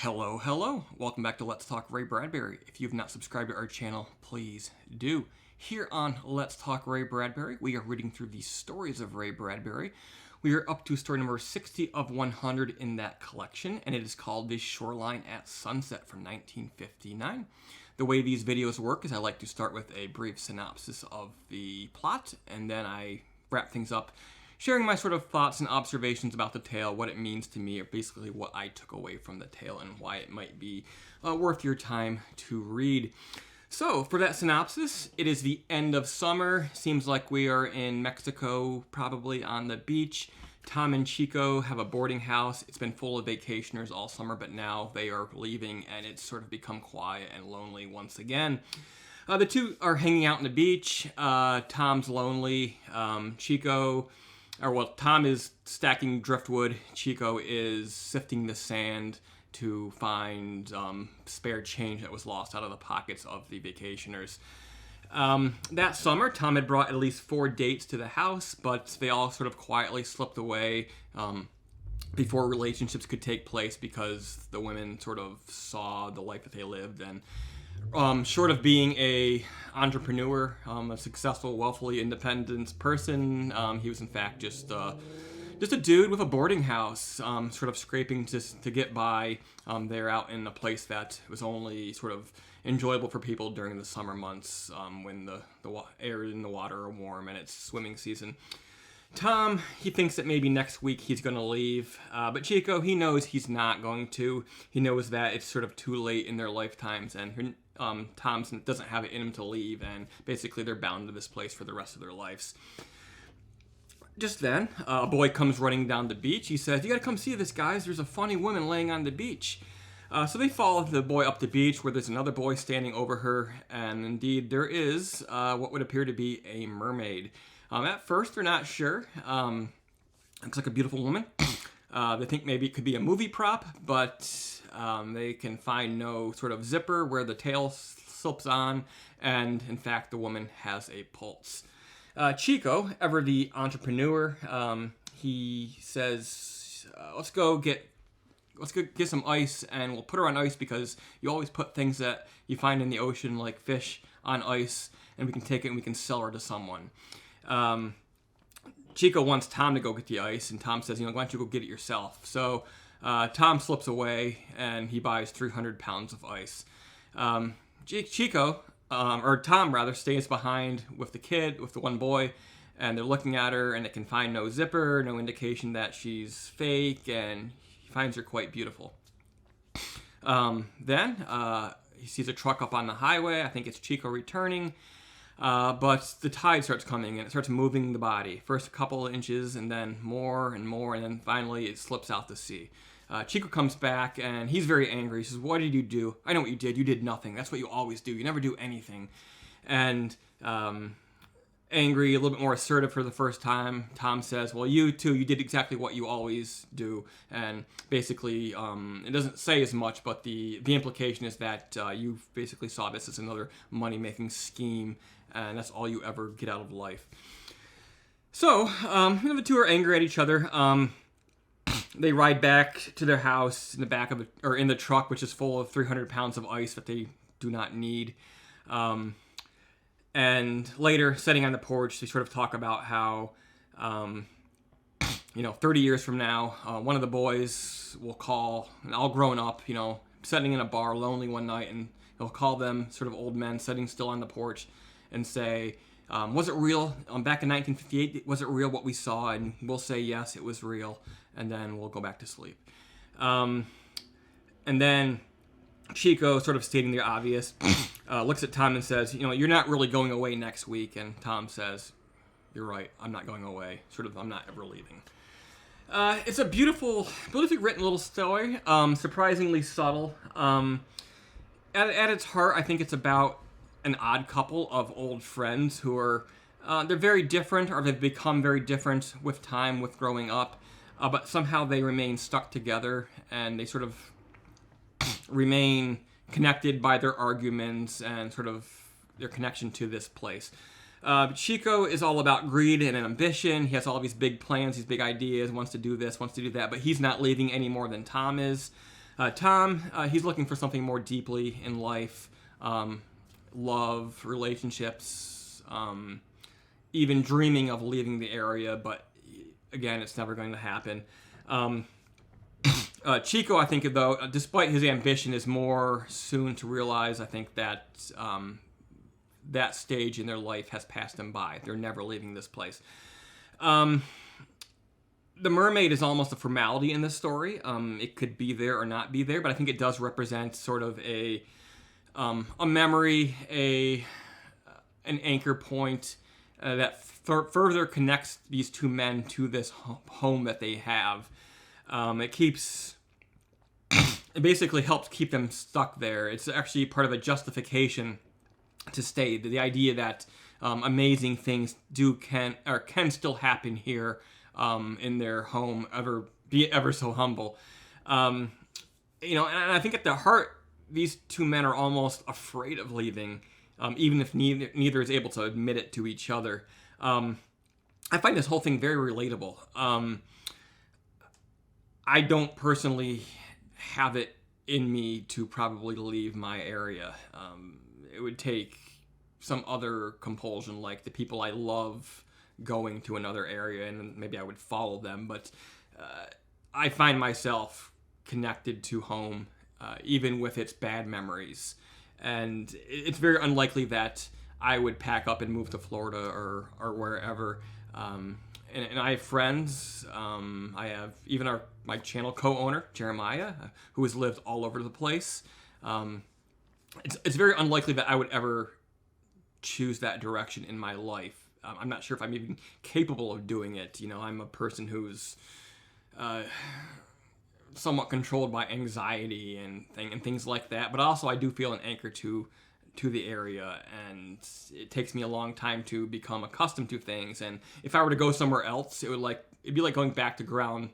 Hello. Welcome back to Let's Talk Ray Bradbury. If you've not subscribed to our channel, please do. Here on Let's Talk Ray Bradbury, we are reading through the stories of Ray Bradbury. We are up to story number 60 of 100 in that collection, and it is called The Shoreline at Sunset from 1959. The way these videos work is I like to start with a brief synopsis of the plot, and then I wrap things up sharing my sort of thoughts and observations about the tale, what it means to me, or basically what I took away from the tale and why it might be worth your time to read. So, for that synopsis, it is the end of summer. Seems like we are in Mexico, probably on the beach. Tom and Chico have a boarding house. It's been full of vacationers all summer, but now they are leaving, and it's sort of become quiet and lonely once again. The two are hanging out on the beach. Tom's lonely. Tom is stacking driftwood. Chico is sifting the sand to find spare change that was lost out of the pockets of the vacationers. That summer, Tom had brought at least 4 dates to the house, but they all sort of quietly slipped away before relationships could take place because the women sort of saw the life that they lived. And short of being a entrepreneur, a successful, wealthily independent person, he was in fact just a dude with a boarding house, sort of scraping to get by. They're out in a place that was only sort of enjoyable for people during the summer months when the air in the water are warm and it's swimming season. Tom, he thinks that maybe next week he's going to leave, but Chico, he knows he's not going to. He knows that it's sort of too late in their lifetimes, and Tom doesn't have it in him to leave, and basically they're bound to this place for the rest of their lives. Just then, a boy comes running down the beach. He says, "You gotta come see this, guys. There's a funny woman laying on the beach." So they follow the boy up the beach where there's another boy standing over her, and indeed there is what would appear to be a mermaid. At first, they're not sure. Looks like a beautiful woman. They think maybe it could be a movie prop, but they can find no sort of zipper where the tail slips on, and in fact, the woman has a pulse. Chico, ever the entrepreneur, he says, let's go get some ice, and we'll put her on ice because you always put things that you find in the ocean, like fish, on ice, and we can take it and we can sell her to someone. Chico wants Tom to go get the ice, and Tom says, why don't you go get it yourself? So Tom slips away, and he buys 300 pounds of ice. Tom stays behind with the one boy, and they're looking at her, and it can find no zipper, no indication that she's fake, and he finds her quite beautiful. Then he sees a truck up on the highway. I think it's Chico returning. But the tide starts coming, and it starts moving the body. First a couple of inches, and then more and more, and then finally it slips out to sea. Chico comes back, and he's very angry. He says, "What did you do? I know what you did. You did nothing. That's what you always do. You never do anything." And angry, a little bit more assertive for the first time, Tom says, "Well, you too, you did exactly what you always do." And basically, it doesn't say as much, but the implication is that you basically saw this as another money-making scheme, and that's all you ever get out of life. So, the two are angry at each other. They ride back to their house in the truck, which is full of 300 pounds of ice that they do not need. And later, sitting on the porch, they sort of talk about how, 30 years from now, one of the boys will call, and all grown up, sitting in a bar lonely one night, and he'll call them sort of old men sitting still on the porch and say, "Was it real? Back in 1958, was it real what we saw?" And we'll say, "Yes, it was real." And then we'll go back to sleep. And then Chico, sort of stating the obvious, looks at Tom and says, "You're not really going away next week." And Tom says, "You're right, I'm not going away. I'm not ever leaving." It's a beautifully written little story, surprisingly subtle. At its heart, I think it's about an odd couple of old friends who are, they're very different, or they've become very different with time, with growing up. But somehow they remain stuck together, and they sort of remain connected by their arguments and sort of their connection to this place. Chico is all about greed and ambition. He has all these big plans, these big ideas, wants to do this, wants to do that, but he's not leaving any more than Tom is. Tom, he's looking for something more deeply in life, love, relationships, even dreaming of leaving the area, but again, it's never going to happen. Chico, I think, though, despite his ambition, is more soon to realize, I think, that that stage in their life has passed them by. They're never leaving this place. The mermaid is almost a formality in this story. It could be there or not be there, but I think it does represent sort of a memory, an anchor point that further connects these two men to this home that they have. It basically helps keep them stuck there. It's actually part of a justification to stay. The idea that amazing things can still happen here in their home, be it ever so humble. And I think at the heart, these two men are almost afraid of leaving, even if neither is able to admit it to each other. I find this whole thing very relatable. I don't personally have it in me to probably leave my area. It would take some other compulsion, like the people I love going to another area, and maybe I would follow them. But I find myself connected to home, even with its bad memories. And it's very unlikely that I would pack up and move to Florida or wherever. And I have friends. I have even my channel co-owner, Jeremiah, who has lived all over the place. It's very unlikely that I would ever choose that direction in my life. I'm not sure if I'm even capable of doing it. I'm a person who's somewhat controlled by anxiety and things like that. But also I do feel an anchor to the area, and it takes me a long time to become accustomed to things. And if I were to go somewhere else, it'd be like going back to ground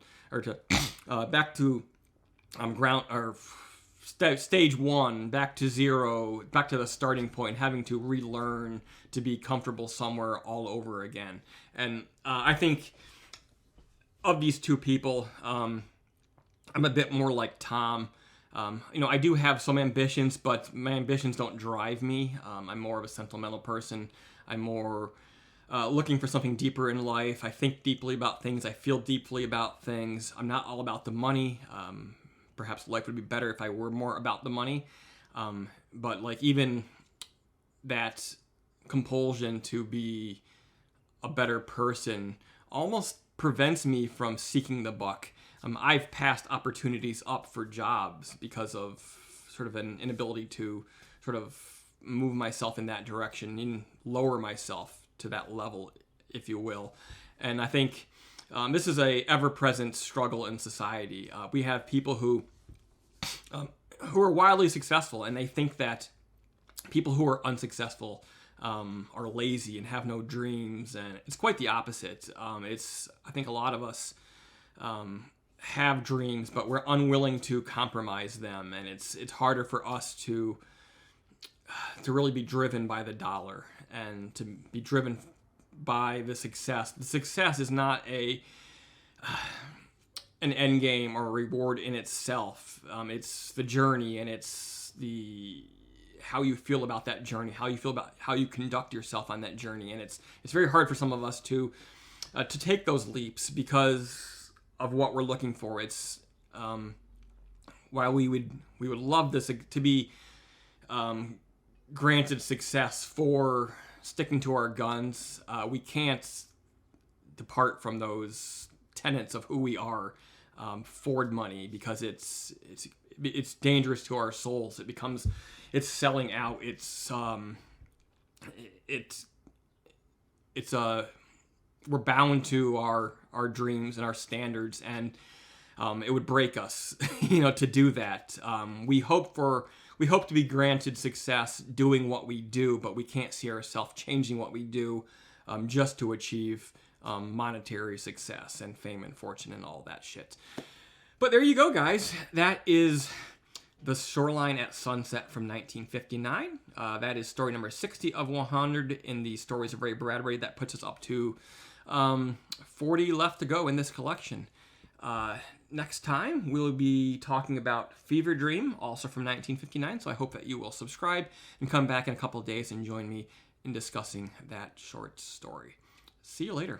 stage one, back to zero, back to the starting point, having to relearn to be comfortable somewhere all over again. And I think of these two people, I'm a bit more like Tom. I do have some ambitions, but my ambitions don't drive me. I'm more of a sentimental person. I'm more looking for something deeper in life. I think deeply about things. I feel deeply about things. I'm not all about the money. Perhaps life would be better if I were more about the money. But even that compulsion to be a better person almost prevents me from seeking the buck. I've passed opportunities up for jobs because of sort of an inability to sort of move myself in that direction and lower myself to that level, if you will. And I think this is a ever-present struggle in society. We have people who are wildly successful, and they think that people who are unsuccessful are lazy and have no dreams, and it's quite the opposite. I think a lot of us have dreams, but we're unwilling to compromise them, and it's harder for us to really be driven by the dollar and to be driven by the success. The success is not an end game or a reward in itself. It's the journey, and it's how you feel about that journey, how you feel about how you conduct yourself on that journey. And it's very hard for some of us to take those leaps because of what we're looking for. It's while we would love this to be granted success for sticking to our guns, we can't depart from those tenets of who we are for money, because it's dangerous to our souls. It's selling out. We're bound to our dreams and our standards, and it would break us, to do that. We hope to be granted success doing what we do, but we can't see ourselves changing what we do just to achieve monetary success and fame and fortune and all that shit. But there you go, guys. That is The Shoreline at Sunset from 1959. That is story number 60 of 100 in the Stories of Ray Bradbury. That puts us up to 40 left to go in this collection. Next time, we'll be talking about Fever Dream, also from 1959, so I hope that you will subscribe and come back in a couple of days and join me in discussing that short story. See you later.